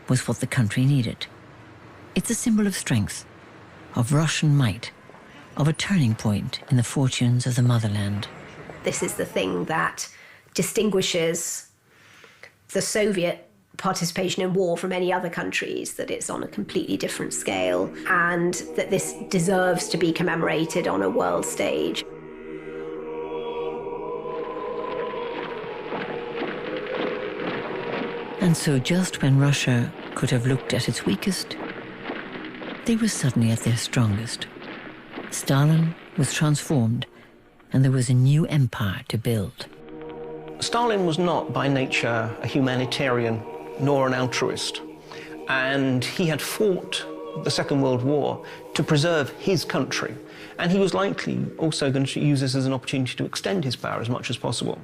Was what the country needed. It's a symbol of strength, of Russian might, of a turning point in the fortunes of the motherland. This is the thing that distinguishes the Soviet participation in war from any other countries, that it's on a completely different scale, and that this deserves to be commemorated on a world stage. And so just when Russia could have looked at its weakest, they were suddenly at their strongest. Stalin was transformed, and there was a new empire to build. Stalin was not by nature a humanitarian nor an altruist, and he had fought the Second World War to preserve his country, and he was likely also going to use this as an opportunity to extend his power as much as possible.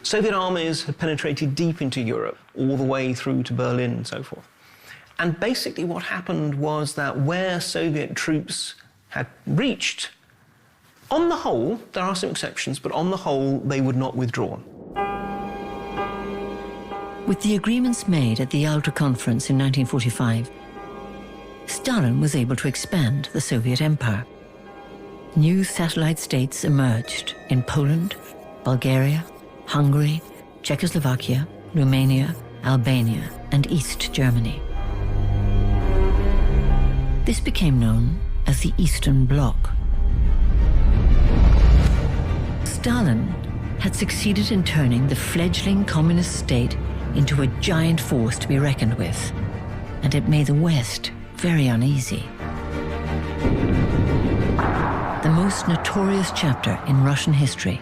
Soviet armies had penetrated deep into Europe, all the way through to Berlin and so forth. And basically what happened was that where Soviet troops had reached, on the whole, there are some exceptions, but on the whole, they would not withdraw. With the agreements made at the Yalta Conference in 1945, Stalin was able to expand the Soviet empire. New satellite states emerged in Poland, Bulgaria, Hungary, Czechoslovakia, Romania, Albania, and East Germany. This became known as the Eastern Bloc. Stalin had succeeded in turning the fledgling communist state into a giant force to be reckoned with, and it made the West very uneasy. The most notorious chapter in Russian history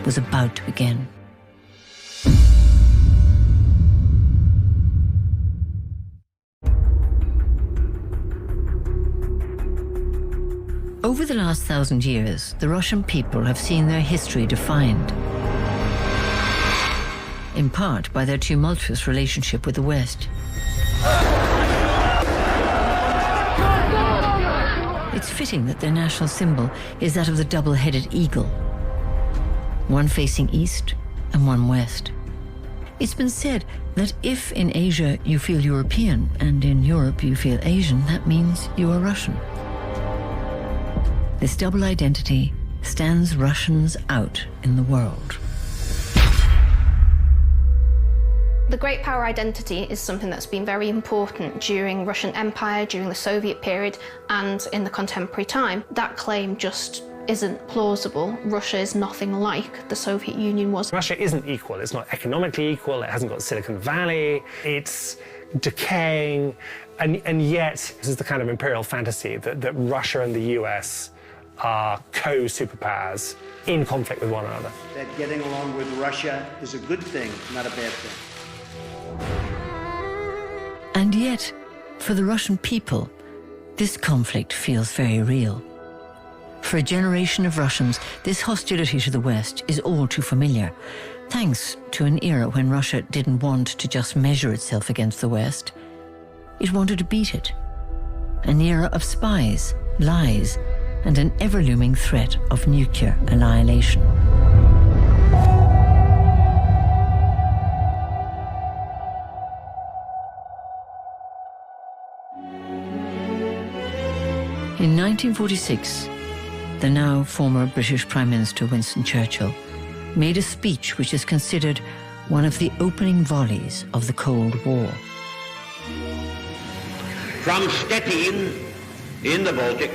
was about to begin. Over the last 1,000 years, the Russian people have seen their history defined, in part by their tumultuous relationship with the West. It's fitting that their national symbol is that of the double-headed eagle, one facing east and one west. It's been said that if in Asia you feel European and in Europe you feel Asian, that means you are Russian. This double identity stands Russians out in the world. The great power identity is something that's been very important during Russian Empire, during the Soviet period, and in the contemporary time. That claim just isn't plausible. Russia is nothing like the Soviet Union was. Russia isn't equal. It's not economically equal. It hasn't got Silicon Valley. It's decaying. And yet, this is the kind of imperial fantasy that Russia and the US are co-superpowers in conflict with one another. That getting along with Russia is a good thing, not a bad thing. And yet, for the Russian people, this conflict feels very real. For a generation of Russians, this hostility to the West is all too familiar, thanks to an era when Russia didn't want to just measure itself against the West. It wanted to beat it. An era of spies, lies, and an ever-looming threat of nuclear annihilation. In 1946, the now former British Prime Minister Winston Churchill made a speech which is considered one of the opening volleys of the Cold War. From Stettin in the Baltic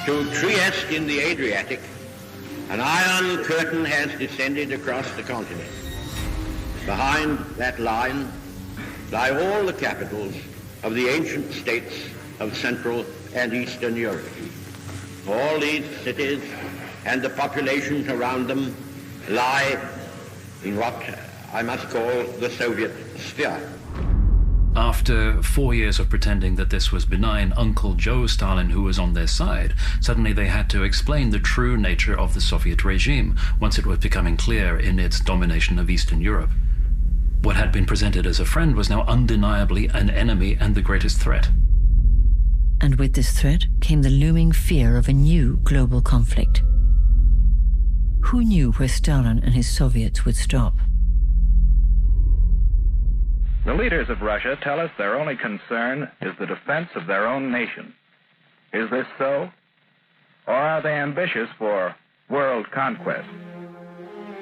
to Trieste in the Adriatic, an iron curtain has descended across the continent. Behind that line lie all the capitals of the ancient states of Central and Eastern Europe. All these cities and the populations around them lie in what I must call the Soviet sphere. After 4 years of pretending that this was benign Uncle Joe Stalin who was on their side, suddenly they had to explain the true nature of the Soviet regime once it was becoming clear in its domination of Eastern Europe. What had been presented as a friend was now undeniably an enemy and the greatest threat. And with this threat came the looming fear of a new global conflict. who knew where Stalin and his Soviets would stop? The leaders of Russia tell us their only concern is the defense of their own nation. Is this so? Or are they ambitious for world conquest?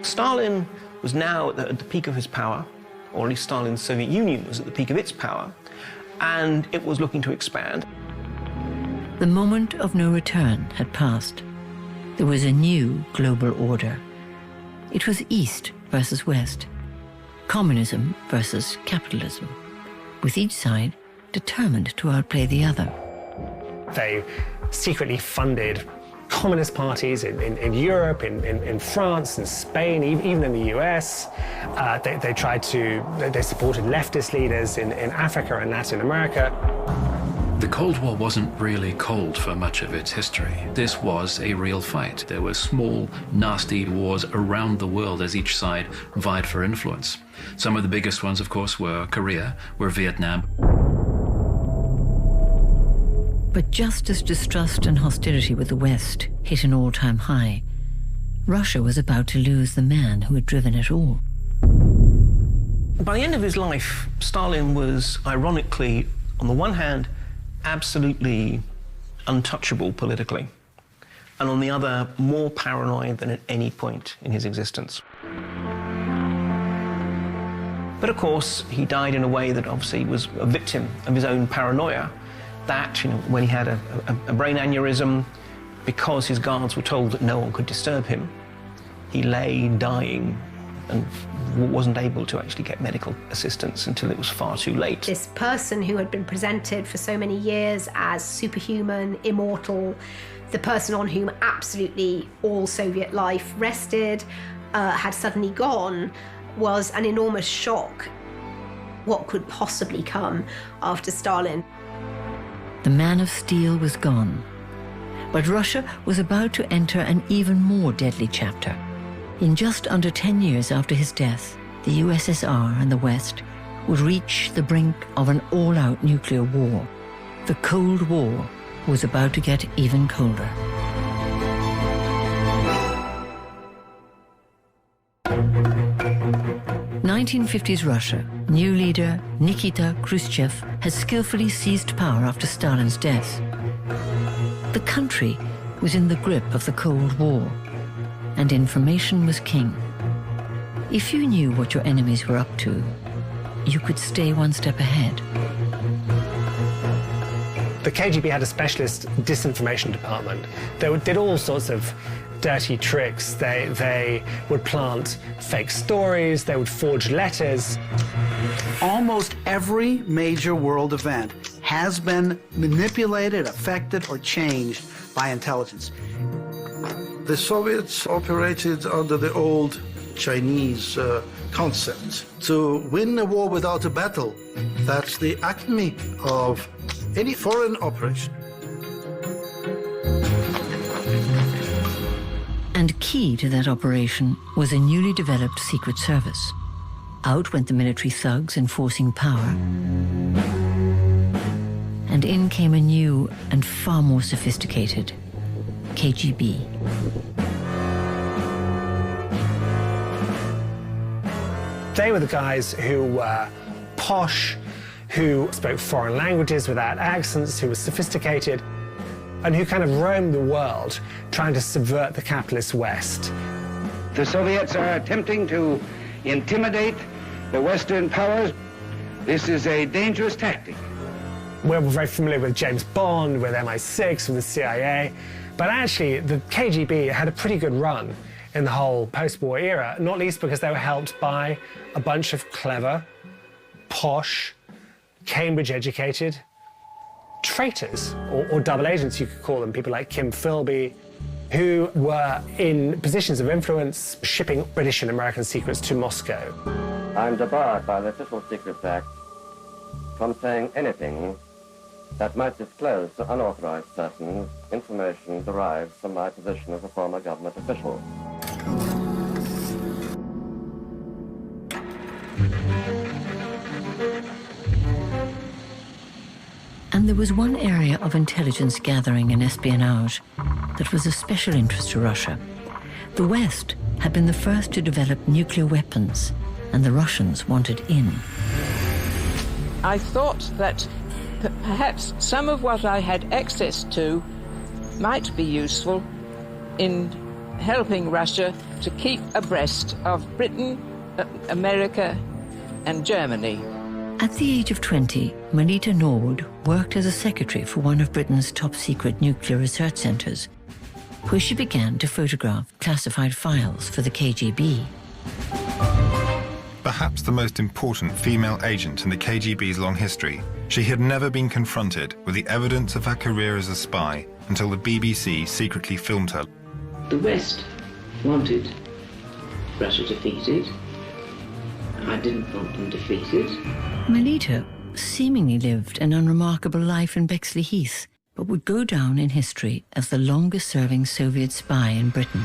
Stalin was now at the peak of his power, or at least Stalin's Soviet Union was at the peak of its power, and it was looking to expand. The moment of no return had passed. There was a new global order. It was East versus West, communism versus capitalism, with each side determined to outplay the other. They secretly funded communist parties in Europe, in France, in Spain, even in the US. They supported leftist leaders in Africa and Latin America. The Cold War wasn't really cold for much of its history. This was a real fight. There were small, nasty wars around the world as each side vied for influence. Some of the biggest ones, of course, were Korea, were Vietnam. But just as distrust and hostility with the West hit an all-time high, Russia was about to lose the man who had driven it all. By the end of his life, Stalin was, ironically, on the one hand, absolutely untouchable politically, and on the other, more paranoid than at any point in his existence. But of course, he died in a way that obviously was a victim of his own paranoia. That, when he had a brain aneurysm, because his guards were told that no one could disturb him, he lay dying and wasn't able to actually get medical assistance until it was far too late. This person who had been presented for so many years as superhuman, immortal, the person on whom absolutely all Soviet life rested, had suddenly gone, was an enormous shock. What could possibly come after Stalin? The man of steel was gone. But Russia was about to enter an even more deadly chapter. In just under 10 years after his death, the USSR and the West would reach the brink of an all-out nuclear war. The Cold War was about to get even colder. "1950s Russia, new leader Nikita Khrushchev had skillfully seized power after Stalin's death. The country was in the grip of the Cold War, and information was king. If you knew what your enemies were up to, you could stay one step ahead. The KGB had a specialist disinformation department. They did all sorts of dirty tricks. They would plant fake stories, they would forge letters. Almost every major world event has been manipulated, affected, or changed by intelligence. The Soviets operated under the old Chinese concept. To win a war without a battle, that's the acme of any foreign operation. And key to that operation was a newly developed secret service. Out went the military thugs enforcing power, and in came a new and far more sophisticated KGB. They were the guys who were posh, who spoke foreign languages without accents, who were sophisticated, and who kind of roamed the world trying to subvert the capitalist West. The Soviets are attempting to intimidate the Western powers. This is a dangerous tactic. We're very familiar with James Bond, with MI6, with the CIA, but actually the KGB had a pretty good run in the whole post-war era, not least because they were helped by a bunch of clever, posh, Cambridge-educated traitors, or double agents, you could call them, people like Kim Philby, who were in positions of influence, shipping British and American secrets to Moscow. I'm debarred by the Official Secrets Act from saying anything that might disclose to unauthorized persons information derived from my position as a former government official. And there was one area of intelligence gathering and espionage that was of special interest to Russia. The West had been the first to develop nuclear weapons, and the Russians wanted in. I thought that perhaps some of what I had access to might be useful in helping Russia to keep abreast of Britain, America, and Germany. At the age of 20, Melita Norwood worked as a secretary for one of Britain's top-secret nuclear research centres, where she began to photograph classified files for the KGB. Perhaps the most important female agent in the KGB's long history, she had never been confronted with the evidence of her career as a spy until the BBC secretly filmed her. The West wanted Russia defeated. I didn't want them defeated. Melita seemingly lived an unremarkable life in Bexley Heath, but would go down in history as the longest-serving Soviet spy in Britain,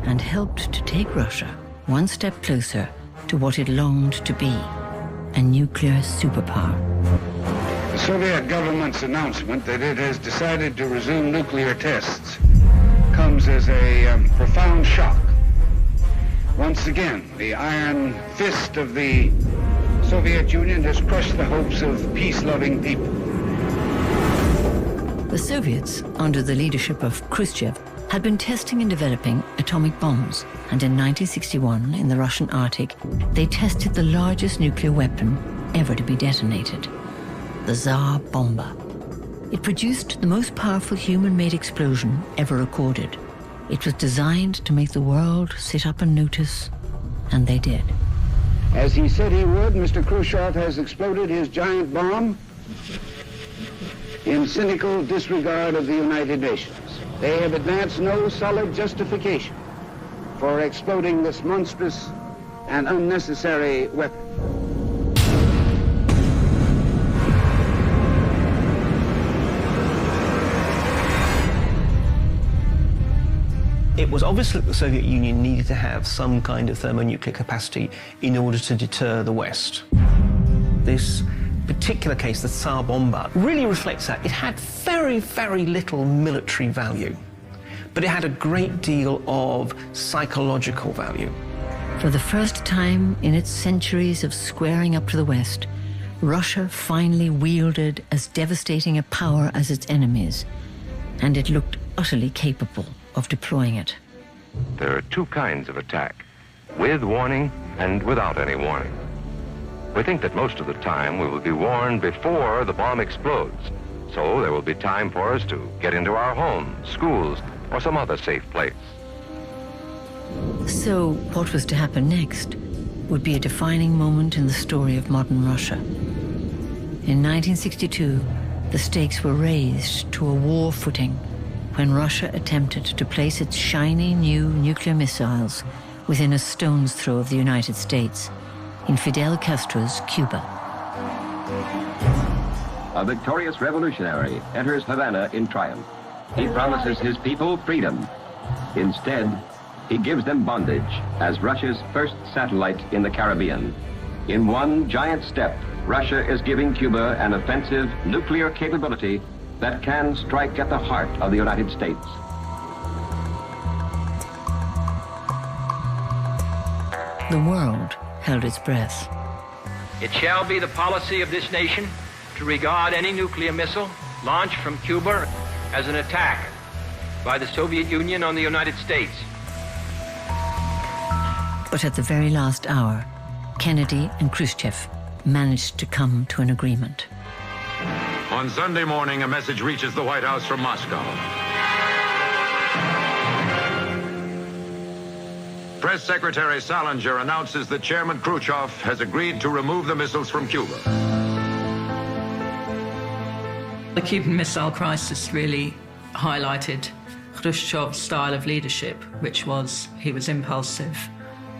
and helped to take Russia one step closer to what it longed to be, a nuclear superpower. The Soviet government's announcement that it has decided to resume nuclear tests comes as a profound shock. Once again, the iron fist of the Soviet Union has crushed the hopes of peace-loving people. The Soviets, under the leadership of Khrushchev, had been testing and developing atomic bombs, and in 1961, in the Russian Arctic, they tested the largest nuclear weapon ever to be detonated, the Tsar Bomba. It produced the most powerful human-made explosion ever recorded. It was designed to make the world sit up and notice, and they did. As he said he would, Mr. Khrushchev has exploded his giant bomb in cynical disregard of the United Nations. They have advanced no solid justification for exploding this monstrous and unnecessary weapon. It was obvious that the Soviet Union needed to have some kind of thermonuclear capacity in order to deter the West. This particular case, the Tsar Bomba, really reflects that. It had very, very little military value, but it had a great deal of psychological value. For the first time in its centuries of squaring up to the West, Russia finally wielded as devastating a power as its enemies, and it looked utterly capable of deploying it. There are two kinds of attack, with warning and without any warning. We think that most of the time we will be warned before the bomb explodes, so there will be time for us to get into our homes, schools, or some other safe place. So what was to happen next would be a defining moment in the story of modern Russia. In 1962, the stakes were raised to a war footing when Russia attempted to place its shiny new nuclear missiles within a stone's throw of the United States, in Fidel Castro's Cuba. A victorious revolutionary enters Havana in triumph. He promises his people freedom. Instead, he gives them bondage as Russia's first satellite in the Caribbean. In one giant step, Russia is giving Cuba an offensive nuclear capability that can strike at the heart of the United States. The world held its breath. It shall be the policy of this nation to regard any nuclear missile launched from Cuba as an attack by the Soviet Union on the United States. But at the very last hour, Kennedy and Khrushchev managed to come to an agreement. On Sunday morning, a message reaches the White House from Moscow. Press Secretary Salinger announces that Chairman Khrushchev has agreed to remove the missiles from Cuba. The Cuban Missile Crisis really highlighted Khrushchev's style of leadership, which was he was impulsive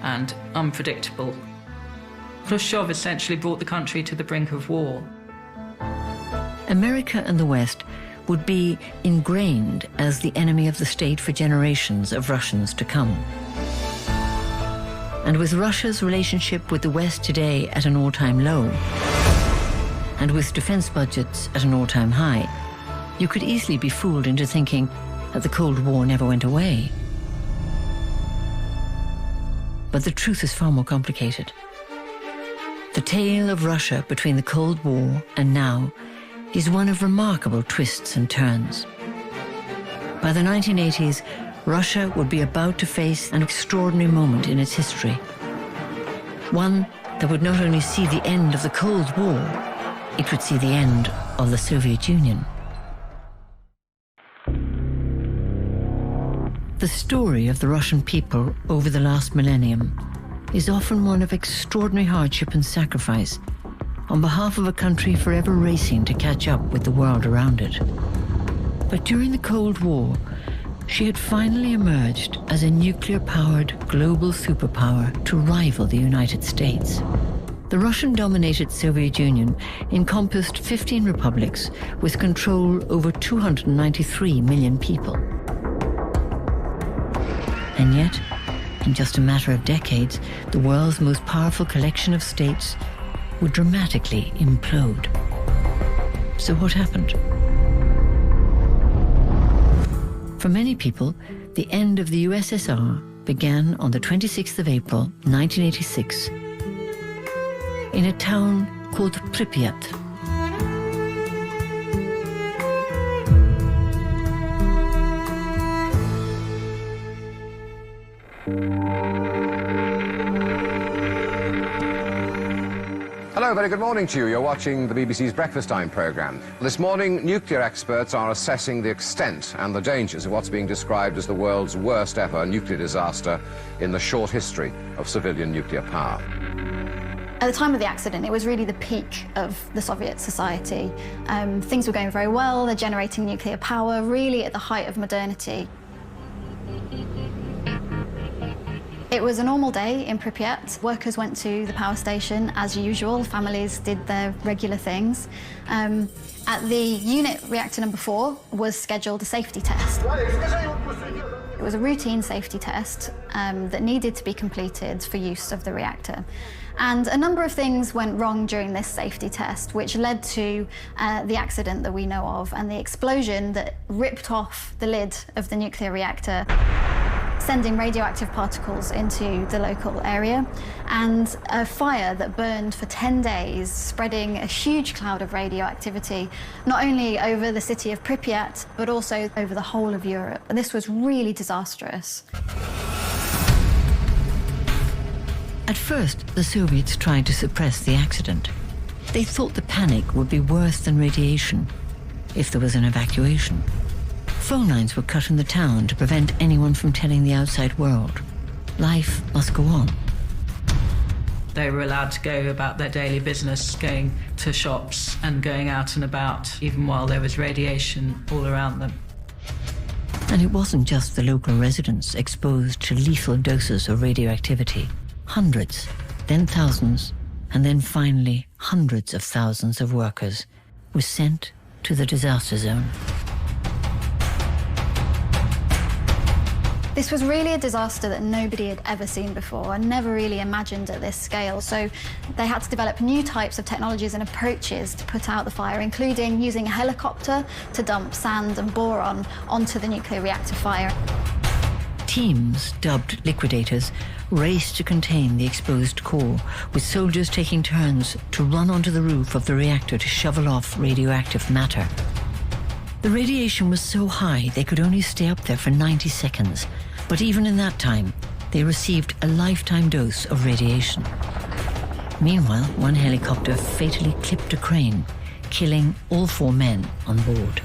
and unpredictable. Khrushchev essentially brought the country to the brink of war. America and the West would be ingrained as the enemy of the state for generations of Russians to come. And with Russia's relationship with the West today at an all-time low, and with defense budgets at an all-time high, you could easily be fooled into thinking that the Cold War never went away. But the truth is far more complicated. The tale of Russia between the Cold War and now is one of remarkable twists and turns. By the 1980s, Russia would be about to face an extraordinary moment in its history. One that would not only see the end of the Cold War, it would see the end of the Soviet Union. The story of the Russian people over the last millennium is often one of extraordinary hardship and sacrifice on behalf of a country forever racing to catch up with the world around it. But during the Cold War, she had finally emerged as a nuclear-powered global superpower to rival the United States. The Russian-dominated Soviet Union encompassed 15 republics with control over 293 million people. And yet, in just a matter of decades, the world's most powerful collection of states would dramatically implode. So what happened? For many people, the end of the USSR began on the 26th of April, 1986, in a town called Pripyat. Hello, very good morning to you. You're watching the BBC's Breakfast Time programme. This morning, nuclear experts are assessing the extent and the dangers of what's being described as the world's worst ever nuclear disaster in the short history of civilian nuclear power. At the time of the accident, it was really the peak of the Soviet society. Things were going very well, they're generating nuclear power, really at the height of modernity. It was a normal day in Pripyat. Workers went to the power station as usual. Families did their regular things. At the unit, reactor number 4 was scheduled a safety test. It was a routine safety test that needed to be completed for use of the reactor. And a number of things went wrong during this safety test, which led to the accident that we know of and the explosion that ripped off the lid of the nuclear reactor, sending radioactive particles into the local area, and a fire that burned for 10 days, spreading a huge cloud of radioactivity, not only over the city of Pripyat, but also over the whole of Europe. And this was really disastrous. At first, the Soviets tried to suppress the accident. They thought the panic would be worse than radiation if there was an evacuation. Phone lines were cut in the town to prevent anyone from telling the outside world. Life must go on. They were allowed to go about their daily business, going to shops and going out and about, even while there was radiation all around them. And it wasn't just the local residents exposed to lethal doses of radioactivity. Hundreds, then thousands, and then finally hundreds of thousands of workers were sent to the disaster zone. This was really a disaster that nobody had ever seen before and never really imagined at this scale. So they had to develop new types of technologies and approaches to put out the fire, including using a helicopter to dump sand and boron onto the nuclear reactor fire. Teams, dubbed liquidators, raced to contain the exposed core, with soldiers taking turns to run onto the roof of the reactor to shovel off radioactive matter. The radiation was so high they could only stay up there for 90 seconds, but even in that time, they received a lifetime dose of radiation. Meanwhile, one helicopter fatally clipped a crane, killing all 4 men on board.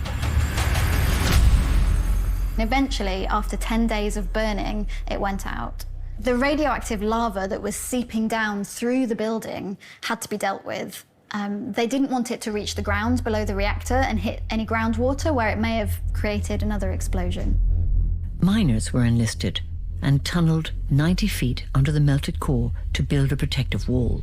Eventually, after 10 days of burning, it went out. The radioactive lava that was seeping down through the building had to be dealt with. They didn't want it to reach the ground below the reactor and hit any groundwater where it may have created another explosion. Miners were enlisted and tunneled 90 feet under the melted core to build a protective wall.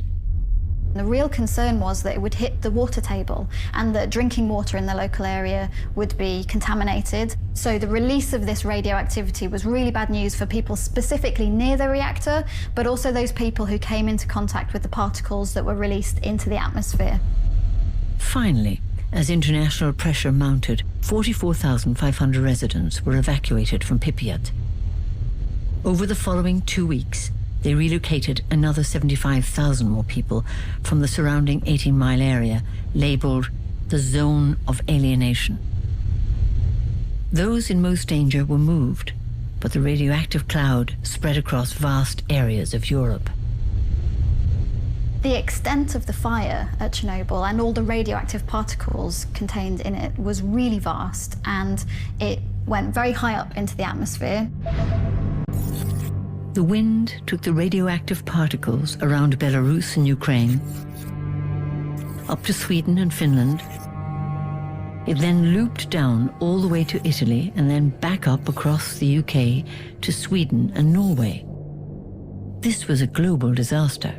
The real concern was that it would hit the water table and that drinking water in the local area would be contaminated. So the release of this radioactivity was really bad news for people specifically near the reactor, but also those people who came into contact with the particles that were released into the atmosphere. Finally, As international pressure mounted, 44,500 residents were evacuated from Pripyat. Over the following 2 weeks, they relocated another 75,000 more people from the surrounding 18-mile area, labeled the Zone of Alienation. Those in most danger were moved, but the radioactive cloud spread across vast areas of Europe. The extent of the fire at Chernobyl and all the radioactive particles contained in it was really vast, and it went very high up into the atmosphere. The wind took the radioactive particles around Belarus and Ukraine, up to Sweden and Finland. It then looped down all the way to Italy and then back up across the UK to Sweden and Norway. This was a global disaster.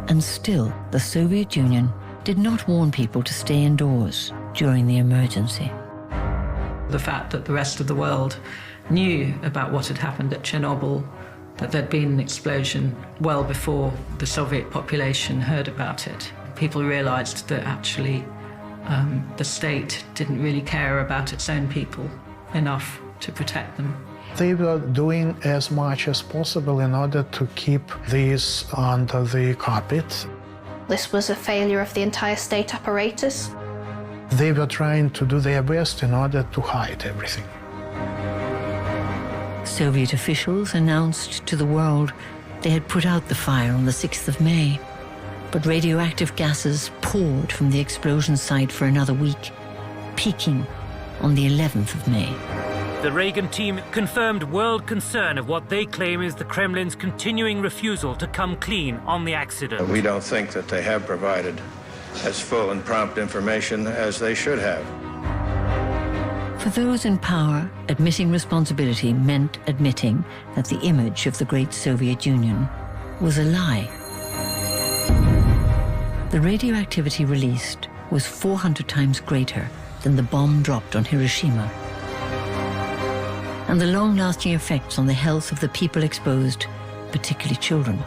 And still, the Soviet Union did not warn people to stay indoors during the emergency. The fact that the rest of the world knew about what had happened at Chernobyl, that there'd been an explosion well before the Soviet population heard about it. People realized that actually the state didn't really care about its own people enough to protect them. They were doing as much as possible in order to keep this under the carpet. This was a failure of the entire state apparatus. They were trying to do their best in order to hide everything. Soviet officials announced to the world they had put out the fire on the 6th of May, but radioactive gases poured from the explosion site for another week, peaking on the 11th of May. The Reagan team confirmed world concern of what they claim is the Kremlin's continuing refusal to come clean on the accident. We don't think that they have provided as full and prompt information as they should have. For those in power, admitting responsibility meant admitting that the image of the great Soviet Union was a lie. The radioactivity released was 400 times greater than the bomb dropped on Hiroshima. And the long-lasting effects on the health of the people exposed, particularly children,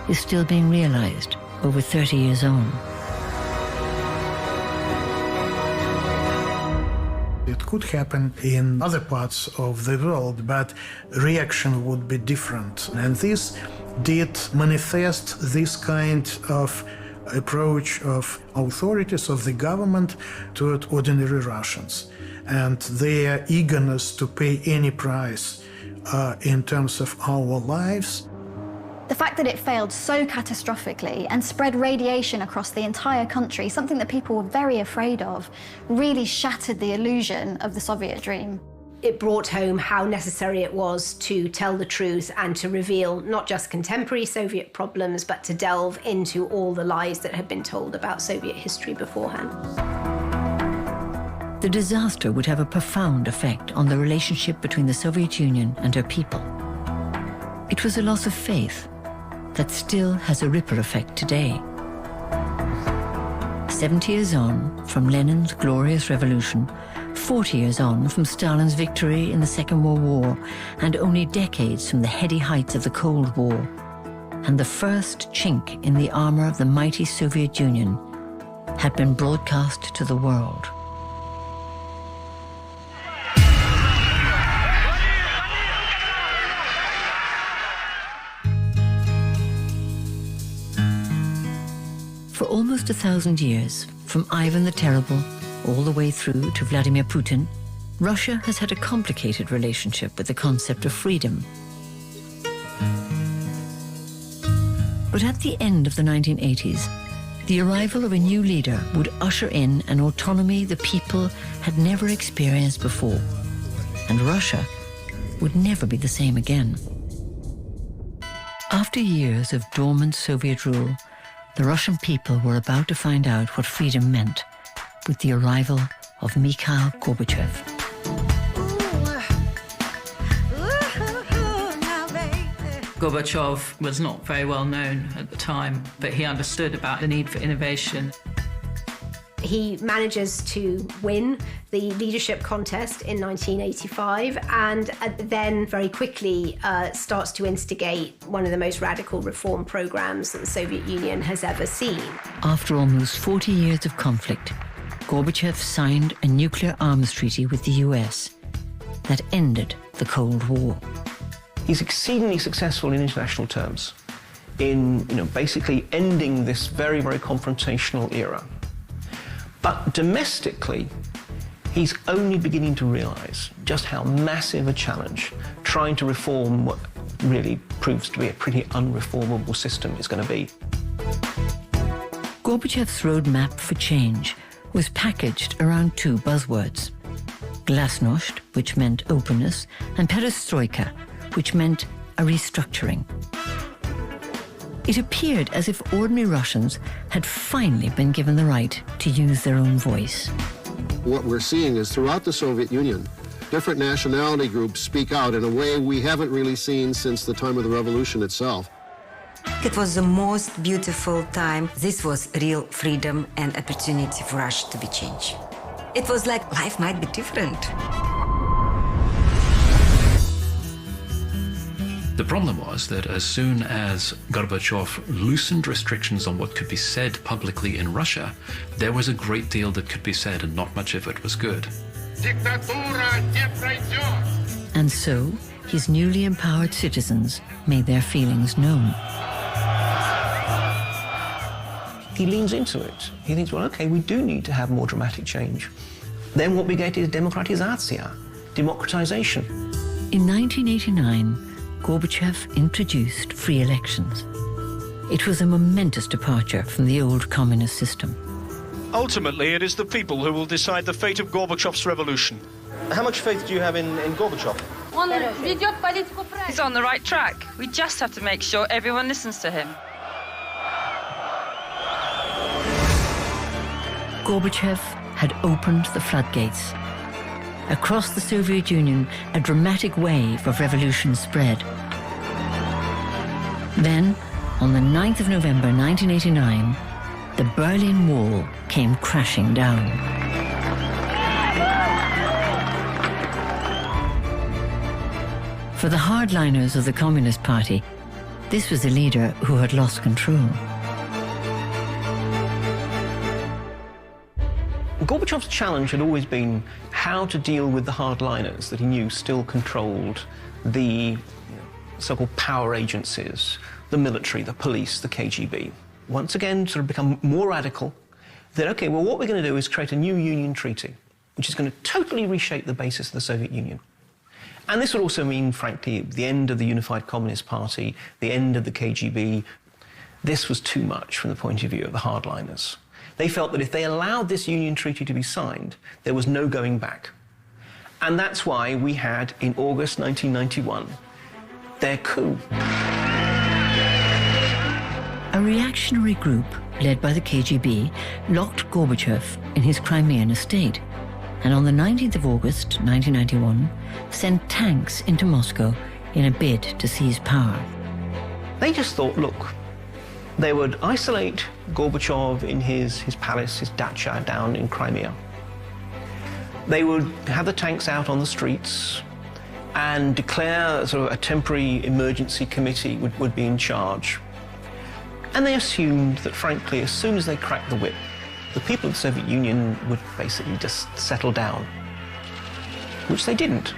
is still being realized over 30 years on. It could happen in other parts of the world, but reaction would be different. And this did manifest this kind of approach of authorities, of the government, toward ordinary Russians, and their eagerness to pay any price in terms of our lives. The fact that it failed so catastrophically and spread radiation across the entire country, something that people were very afraid of, really shattered the illusion of the Soviet dream. It brought home how necessary it was to tell the truth and to reveal not just contemporary Soviet problems, but to delve into all the lies that had been told about Soviet history beforehand. The disaster would have a profound effect on the relationship between the Soviet Union and her people. It was a loss of faith that still has a ripple effect today. 70 years on from Lenin's glorious revolution, 40 years on from Stalin's victory in the Second World War, and only decades from the heady heights of the Cold War, and the first chink in the armor of the mighty Soviet Union had been broadcast to the world. For almost 1,000 years, from Ivan the Terrible all the way through to Vladimir Putin, Russia has had a complicated relationship with the concept of freedom. But at the end of the 1980s, the arrival of a new leader would usher in an autonomy the people had never experienced before, and Russia would never be the same again. After years of dormant Soviet rule, the Russian people were about to find out what freedom meant with the arrival of Mikhail Gorbachev. Gorbachev was not very well known at the time, but he understood about the need for innovation. He He manages to win the leadership contest in 1985 and then very quickly starts to instigate one of the most radical reform programs that the Soviet Union has ever seen. After almost 40 years of conflict, Gorbachev signed a nuclear arms treaty with the US that ended the Cold War. He's exceedingly successful in international terms in basically ending this very, very confrontational era. But domestically, he's only beginning to realize just how massive a challenge trying to reform what really proves to be a pretty unreformable system is going to be. Gorbachev's roadmap for change was packaged around two buzzwords: glasnost, which meant openness, and perestroika, which meant a restructuring. It appeared as if ordinary Russians had finally been given the right to use their own voice. What we're seeing is throughout the Soviet Union, different nationality groups speak out in a way we haven't really seen since the time of the revolution itself. It was the most beautiful time. This was real freedom and opportunity for Russia to be changed. It was like life might be different. The problem was that as soon as Gorbachev loosened restrictions on what could be said publicly in Russia, there was a great deal that could be said, and not much of it was good. And so, his newly empowered citizens made their feelings known. He leans into it. He thinks, well, okay, we do need to have more dramatic change. Then what we get is demokratizacja, democratization. In 1989, Gorbachev introduced free elections. It was a momentous departure from the old communist system. Ultimately, it is the people who will decide the fate of Gorbachev's revolution. How much faith do you have in Gorbachev? He's on the right track. We just have to make sure everyone listens to him. Gorbachev had opened the floodgates. Across the Soviet Union, a dramatic wave of revolution spread. Then, on the 9th of November 1989, the Berlin Wall came crashing down. For the hardliners of the Communist Party, this was a leader who had lost control. Gorbachev's challenge had always been how to deal with the hardliners that he knew still controlled the so-called power agencies, the military, the police, the KGB. Once again, sort of become more radical. That, okay, well, what we're going to do is create a new union treaty, which is going to totally reshape the basis of the Soviet Union. And this would also mean, frankly, the end of the Unified Communist Party, the end of the KGB. This was too much from the point of view of the hardliners. They felt that if they allowed this union treaty to be signed, there was no going back. And that's why we had, in August 1991, their coup. A reactionary group, led by the KGB, locked Gorbachev in his Crimean estate, and on the 19th of August 1991, sent tanks into Moscow in a bid to seize power. They just thought, look, they would isolate Gorbachev in his palace, his dacha down in Crimea. They would have the tanks out on the streets and declare sort of a temporary emergency committee would be in charge. And they assumed that, frankly, as soon as they cracked the whip, the people of the Soviet Union would basically just settle down, which they didn't.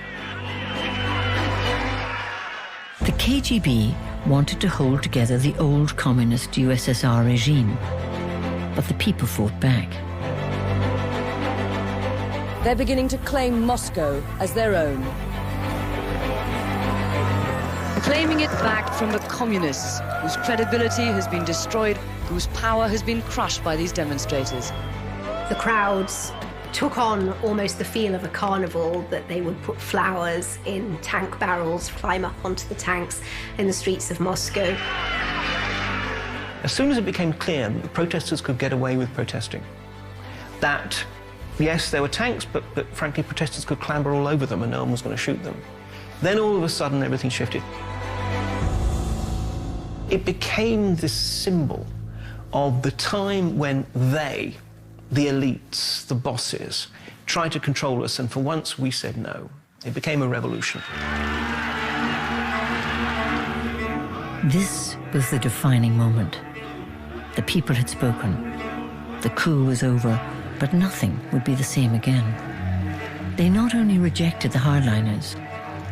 The KGB wanted to hold together the old communist USSR regime, but the people fought back. They're beginning to claim Moscow as their own. Claiming it back from the communists, whose credibility has been destroyed, whose power has been crushed by these demonstrators. The crowds took on almost the feel of a carnival, that they would put flowers in tank barrels, climb up onto the tanks in the streets of Moscow. As soon as it became clear that the protesters could get away with protesting, that, yes, there were tanks, but frankly, protesters could clamber all over them and no one was going to shoot them, then all of a sudden everything shifted. It became this symbol of the time when they, the elites, the bosses, tried to control us, and for once we said no. It became a revolution. This was the defining moment. The people had spoken. The coup was over, but nothing would be the same again. They not only rejected the hardliners,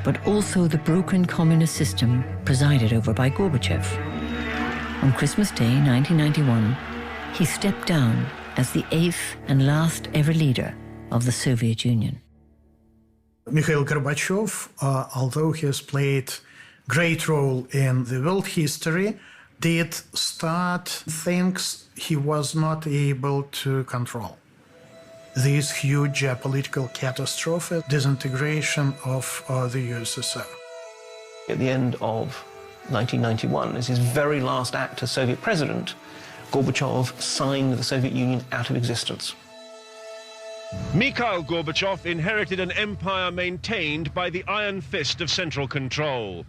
but also the broken communist system presided over by Gorbachev. On Christmas Day, 1991, he stepped down as the 8th and last ever leader of the Soviet Union. Mikhail Gorbachev, although he has played great role in the world history, did start things he was not able to control. This huge geopolitical catastrophe, disintegration of the USSR. At the end of 1991, as his very last act as Soviet president, Gorbachev signed the Soviet Union out of existence. Mikhail Gorbachev inherited an empire maintained by the iron fist of central control.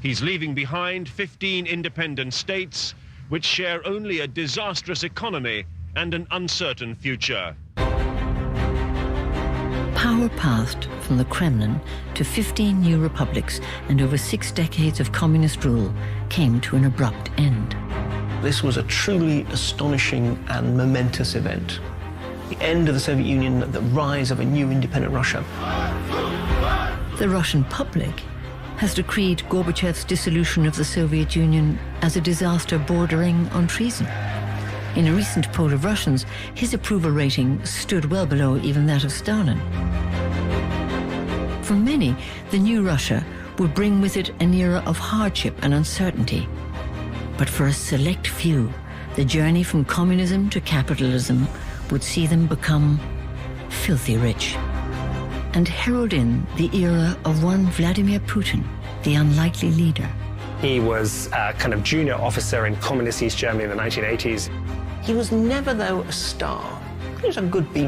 He's leaving behind 15 independent states, which share only a disastrous economy and an uncertain future. Power passed from the Kremlin to 15 new republics, and over 6 decades of communist rule came to an abrupt end. This was a truly astonishing and momentous event. The end of the Soviet Union, the rise of a new independent Russia. The Russian public has decreed Gorbachev's dissolution of the Soviet Union as a disaster bordering on treason. In a recent poll of Russians, his approval rating stood well below even that of Stalin. For many, the new Russia would bring with it an era of hardship and uncertainty. But for a select few, the journey from communism to capitalism would see them become filthy rich and herald in the era of one Vladimir Putin, the unlikely leader. He was a kind of junior officer in communist East Germany in the 1980s. He was never, though, a star. He was a good B-.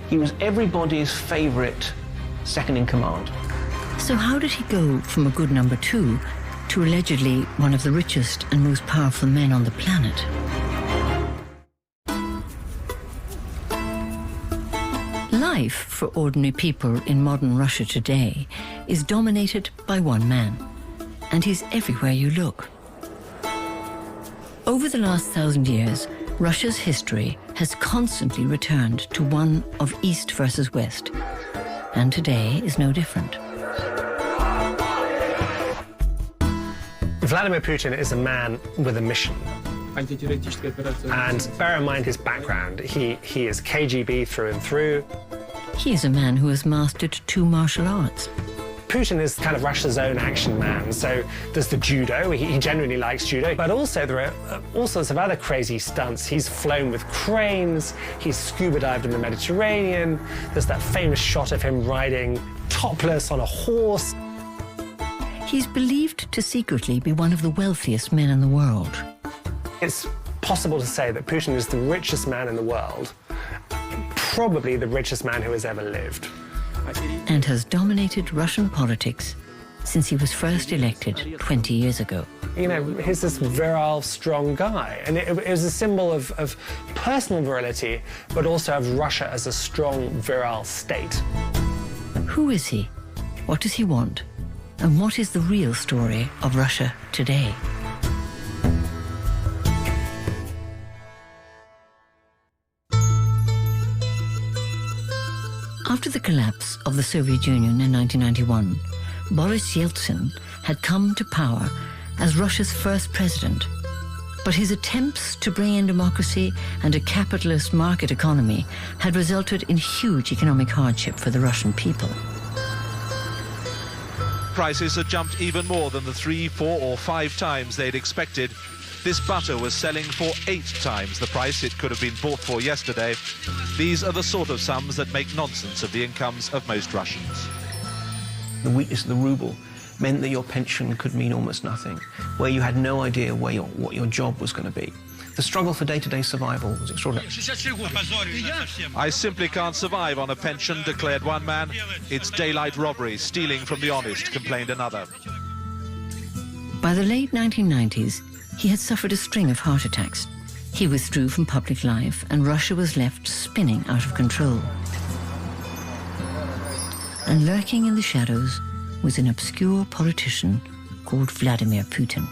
He was everybody's favorite second in command. So how did he go from a good number 2 to allegedly one of the richest and most powerful men on the planet? Life for ordinary people in modern Russia today is dominated by one man, and he's everywhere you look. Over the last 1,000 years, Russia's history has constantly returned to one of East versus West, and today is no different. Vladimir Putin is a man with a mission. And bear in mind his background. He is KGB through and through. He is a man who has mastered 2 martial arts. Putin is kind of Russia's own action man. So there's the judo, he genuinely likes judo, but also there are all sorts of other crazy stunts. He's flown with cranes, he's scuba dived in the Mediterranean, there's that famous shot of him riding topless on a horse. He's believed to secretly be one of the wealthiest men in the world. It's possible to say that Putin is the richest man in the world, probably the richest man who has ever lived. And has dominated Russian politics since he was first elected 20 years ago. You know, he's this virile, strong guy. And it was a symbol of personal virility, but also of Russia as a strong, virile state. Who is he? What does he want? And what is the real story of Russia today? After the collapse of the Soviet Union in 1991, Boris Yeltsin had come to power as Russia's first president. But his attempts to bring in democracy and a capitalist market economy had resulted in huge economic hardship for the Russian people. Prices had jumped even more than the 3, 4 or 5 times they'd expected. This butter was selling for 8 times the price it could have been bought for yesterday. These are the sort of sums that make nonsense of the incomes of most Russians. The weakness of the ruble meant that your pension could mean almost nothing, where you had no idea what your job was going to be. The struggle for day-to-day survival was extraordinary. I simply can't survive on a pension, declared one man. It's daylight robbery, stealing from the honest, complained another. By the late 1990s, he had suffered a string of heart attacks. He withdrew from public life, and Russia was left spinning out of control. And lurking in the shadows was an obscure politician called Vladimir Putin.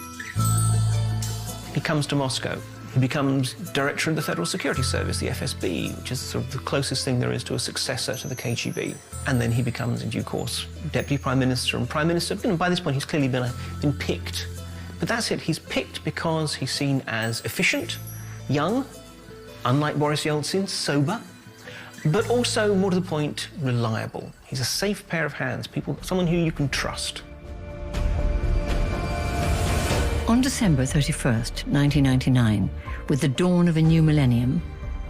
He comes to Moscow. He becomes director of the Federal Security Service, the FSB, which is sort of the closest thing there is to a successor to the KGB. And then he becomes, in due course, Deputy Prime Minister and Prime Minister. And by this point, he's clearly been picked. But that's it. He's picked because he's seen as efficient, young, unlike Boris Yeltsin, sober, but also, more to the point, reliable. He's a safe pair of hands, someone who you can trust. On December 31st, 1999, with the dawn of a new millennium,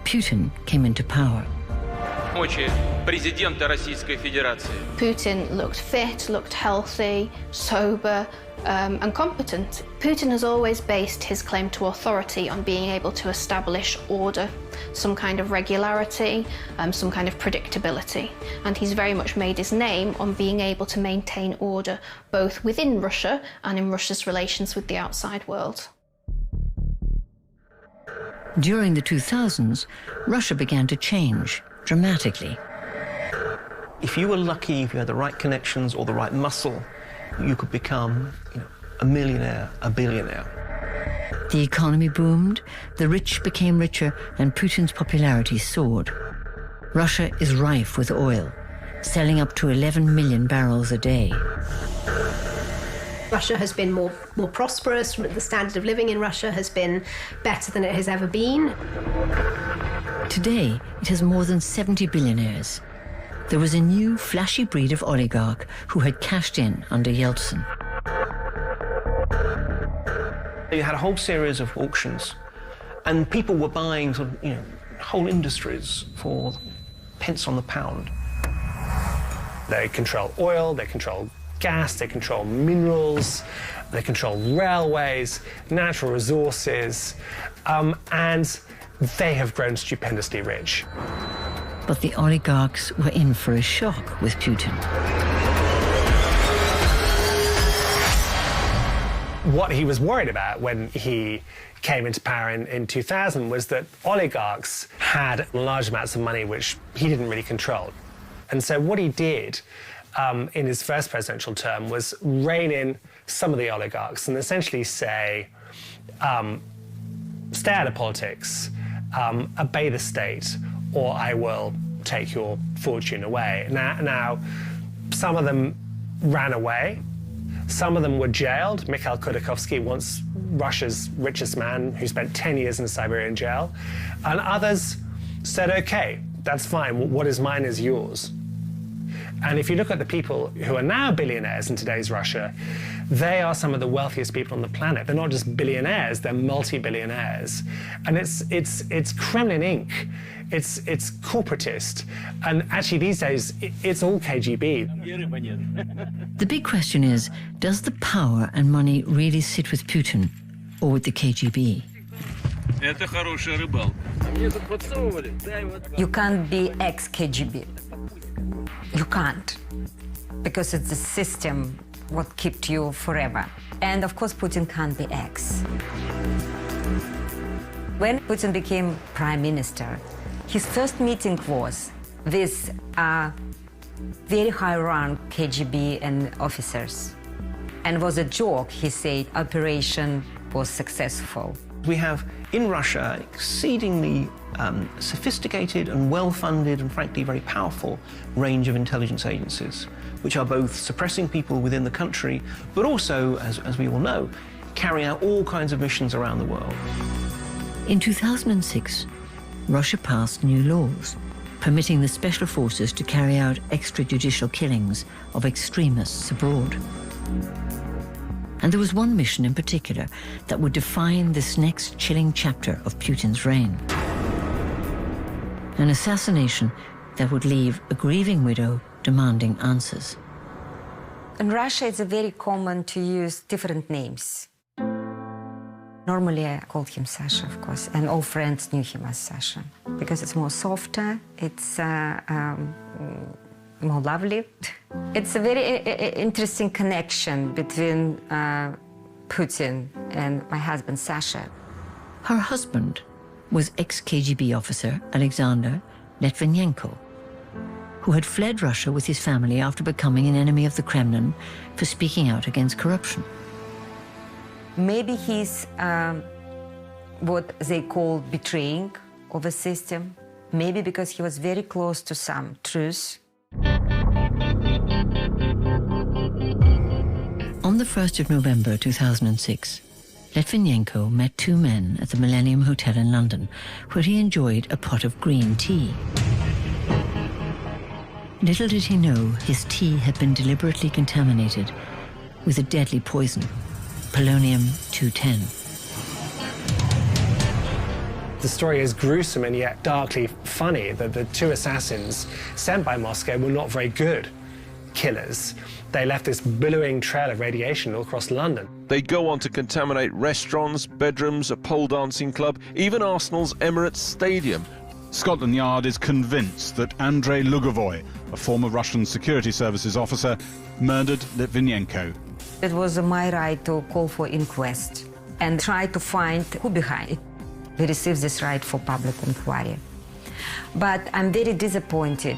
Putin came into power. Putin looked fit, looked healthy, sober, and competent. Putin has always based his claim to authority on being able to establish order, some kind of regularity, some kind of predictability. And he's very much made his name on being able to maintain order, both within Russia and in Russia's relations with the outside world. During the 2000s, Russia began to change dramatically. If you were lucky, if you had the right connections or the right muscle, you could become, a millionaire, a billionaire. The economy boomed, the rich became richer, and Putin's popularity soared. Russia is rife with oil, selling up to 11 million barrels a day. Russia has been more prosperous. The standard of living in Russia has been better than it has ever been. Today, it has more than 70 billionaires. There was a new, flashy breed of oligarch who had cashed in under Yeltsin. You had a whole series of auctions, and people were buying whole industries for pence on the pound. They control oil, they control gas, they control minerals, they control railways, natural resources, and they have grown stupendously rich. But the oligarchs were in for a shock with Putin. What he was worried about when he came into power in 2000 was that oligarchs had large amounts of money which he didn't really control. And so what he did in his first presidential term was rein in some of the oligarchs and essentially say, stay out of politics, obey the state, or I will take your fortune away. Now, some of them ran away. Some of them were jailed. Mikhail Khodorkovsky, once Russia's richest man, who spent 10 years in a Siberian jail. And others said, OK, that's fine. What is mine is yours. And if you look at the people who are now billionaires in today's Russia, they are some of the wealthiest people on the planet. They're not just billionaires, they're multi-billionaires. And it's Kremlin Inc. It's corporatist. And actually these days, it's all KGB. The big question is, does the power and money really sit with Putin or with the KGB? You can't be ex-KGB. You can't, because it's the system what kept you forever. And of course, Putin can't be ex. When Putin became prime minister, his first meeting was with very high-rank KGB and officers. And was a joke. He said operation was successful. We have in Russia exceedingly sophisticated and well-funded and frankly very powerful range of intelligence agencies, which are both suppressing people within the country, but also, as we all know, carry out all kinds of missions around the world. In 2006, Russia passed new laws permitting the special forces to carry out extrajudicial killings of extremists abroad. And there was one mission in particular that would define this next chilling chapter of Putin's reign. An assassination that would leave a grieving widow demanding answers. In Russia, it's very common to use different names. Normally, I called him Sasha, of course, and all friends knew him as Sasha, because it's more softer, it's more lovely. It's a very interesting connection between Putin and my husband, Sasha. Her husband was ex-KGB officer Alexander Litvinenko, who had fled Russia with his family after becoming an enemy of the Kremlin for speaking out against corruption. Maybe he's what they call betraying of a system, maybe because he was very close to some truth. On the 1st of November 2006, Litvinenko met two men at the Millennium Hotel in London, where he enjoyed a pot of green tea. Little did he know his tea had been deliberately contaminated with a deadly poison, polonium-210. The story is gruesome and yet darkly funny that the two assassins sent by Moscow were not very good killers. They left this billowing trail of radiation all across London. They go on to contaminate restaurants, bedrooms, a pole dancing club, even Arsenal's Emirates Stadium. Scotland Yard is convinced that Andrei Lugovoy, a former Russian security services officer, murdered Litvinenko. It was my right to call for inquest and try to find who behind it. We received this right for public inquiry. But I'm very disappointed.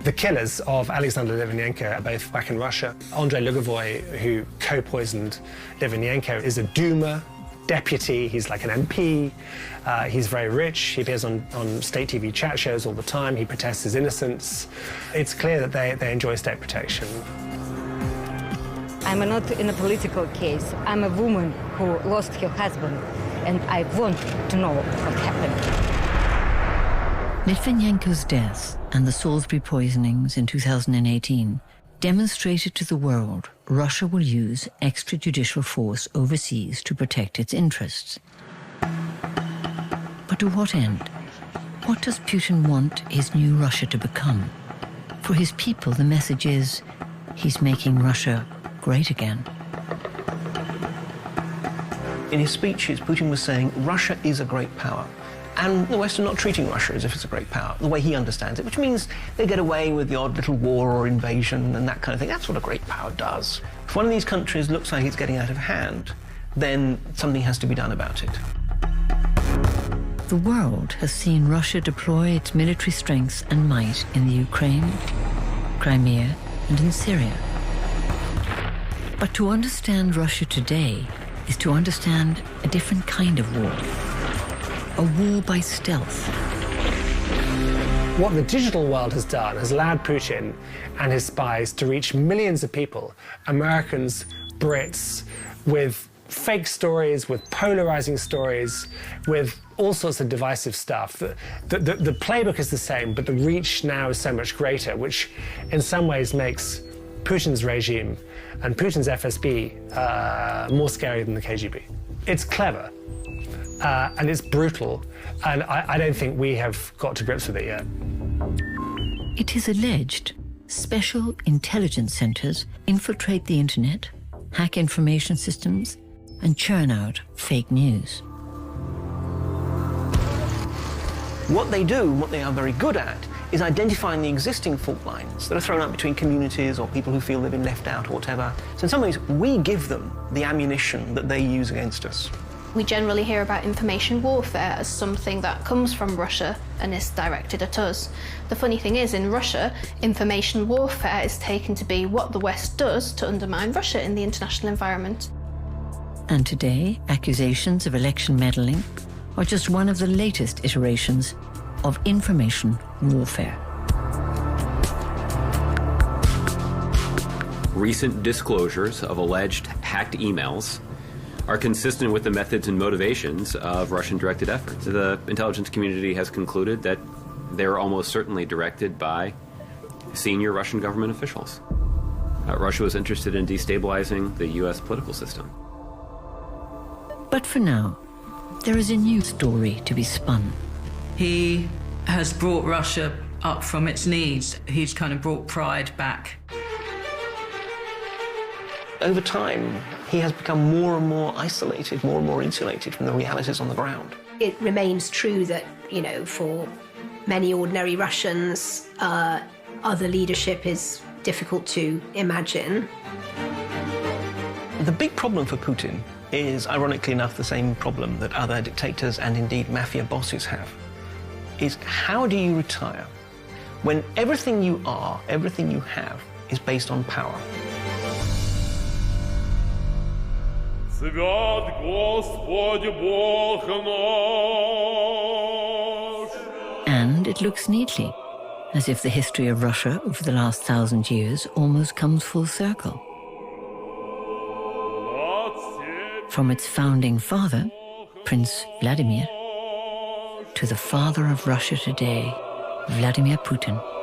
The killers of Alexander Litvinenko are both back in Russia. Andrei Lugovoy, who co-poisoned Litvinenko, is a Duma deputy. He's like an MP. He's very rich. He appears on state TV chat shows all the time. He protests his innocence. It's clear that they enjoy state protection. I'm not in a political case. I'm a woman who lost her husband, and I want to know what happened. Litvinenko's death and the Salisbury poisonings in 2018 demonstrated to the world Russia will use extrajudicial force overseas to protect its interests. But to what end? What does Putin want his new Russia to become? For his people, the message is he's making Russia great again. In his speeches, Putin was saying Russia is a great power. And the West are not treating Russia as if it's a great power, the way he understands it, which means they get away with the odd little war or invasion and that kind of thing. That's what a great power does. If one of these countries looks like it's getting out of hand, then something has to be done about it. The world has seen Russia deploy its military strength and might in the Ukraine, Crimea, and in Syria. But to understand Russia today is to understand a different kind of war. A war by stealth. What the digital world has done has allowed Putin and his spies to reach millions of people, Americans, Brits, with fake stories, with polarizing stories, with all sorts of divisive stuff. The playbook is the same, but the reach now is so much greater, which in some ways makes Putin's regime and Putin's FSB more scary than the KGB. It's clever. And it's brutal, and I don't think we have got to grips with it yet. It is alleged special intelligence centers infiltrate the internet, hack information systems, and churn out fake news. What they do, what they are very good at, is identifying the existing fault lines that are thrown out between communities or people who feel they've been left out or whatever. So in some ways, we give them the ammunition that they use against us. We generally hear about information warfare as something that comes from Russia and is directed at us. The funny thing is, in Russia, information warfare is taken to be what the West does to undermine Russia in the international environment. And today, accusations of election meddling are just one of the latest iterations of information warfare. Recent disclosures of alleged hacked emails are consistent with the methods and motivations of Russian-directed efforts. The intelligence community has concluded that they're almost certainly directed by senior Russian government officials. Russia was interested in destabilizing the U.S. political system. But for now, there is a new story to be spun. He has brought Russia up from its knees. He's kind of brought pride back. Over time, he has become more and more isolated, more and more insulated from the realities on the ground. It remains true that, you know, for many ordinary Russians, other leadership is difficult to imagine. The big problem for Putin is, ironically enough, the same problem that other dictators and indeed mafia bosses have, is how do you retire when everything you are, everything you have, is based on power? And it looks neatly, as if the history of Russia over the last 1,000 years almost comes full circle. From its founding father, Prince Vladimir, to the father of Russia today, Vladimir Putin.